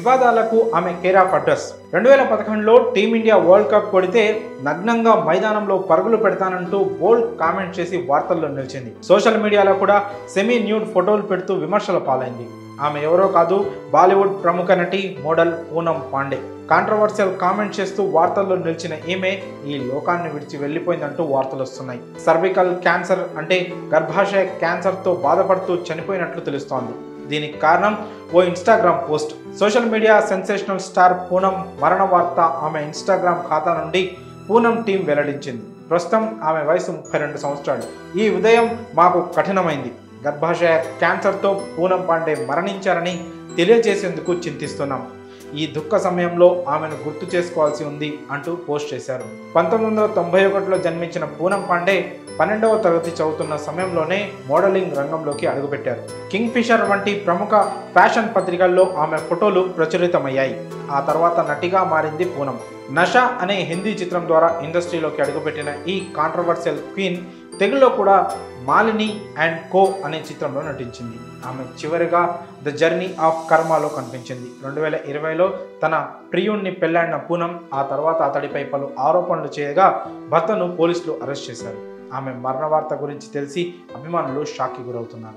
వివాదాలకు ఆమె care of address. 2011లో టీమిండియా వరల్డ్ కప్ కొడితే నగ్నంగా మైదానంలో పరుగులు పెడతానంటూ బోల్డ్ కామెంట్ చేసి వార్తల్లో నిలిచింది. సోషల్ మీడియాలో కూడా సెమీ న్యూడ్ ఫోటోలు పెడుతూ విమర్శల పాలైంది. ఆమె ఎవరో కాదు, బాలీవుడ్ ప్రముఖ నటి, model Poonam Pandey. Controversial comment చేస్తూ వార్తల్లో నిలిచిన ఈమె ఈ లోకాన్ని విడిచి వెళ్లిపోయిందంటూ వార్తలు వస్తున్నాయి. సర్వికల్ క్యాన్సర్ అంటే గర్భాశయ క్యాన్సర్తో బాధపడుతూ చనిపోయినట్లు తెలుస్తోంది. దీనికి కారణం ఓ Instagram post. Social media sensational star Poonam మరణ వార్త ఆమె ఇన్స్టాగ్రామ్ ఖాతా నుండి పూనం టీం వెల్లడించింది. ప్రస్తుతం ఆమె వయసు 32 సంవత్సరాలు. ఈ ఉదయం మాకు కఠినమైంది. గర్భాశయ క్యాన్సర్తో పూనం పాండే మరణించారని తెలియజేసేందుకు చింతిస్తున్నాం. ఈ దుఃఖ సమయంలో ఆమెను గుర్తు చేసుకోవాల్సి ఉంది అంటూ పోస్ట్ చేశారు. 1991లో జన్మించిన పూనం పాండే 12వ తరగతి చదువుతున్న సమయంలోనే మోడలింగ్ రంగంలోకి అడుగుపెట్టారు. కింగ్ ఫిషర్ వంటి ప్రముఖ ఫ్యాషన్ పత్రికల్లో ఆమె ఫోటోలు ప్రచురితమయ్యాయి. ఆ తర్వాత నటిగా మారింది పూనం. నషా అనే హిందీ చిత్రం ద్వారా ఇండస్ట్రీలోకి అడుగుపెట్టిన ఈ కాంట్రవర్షియల్ క్వీన్ తెలుగులో కూడా మాలిని అండ్ కో అనే చిత్రంలో నటించింది. ఆమె చివరిగా ద జర్నీ ఆఫ్ కర్మలో కనిపించింది. 2020లో తన ప్రియుణ్ణి పెళ్లాడిన పూనం ఆ తర్వాత అతడిపై పలు ఆరోపణలు చేయగా భర్తను పోలీసులు అరెస్ట్ చేశారు. ఆమె మరణ వార్త గురించి తెలిసి అభిమానులు షాక్కి గురవుతున్నారు.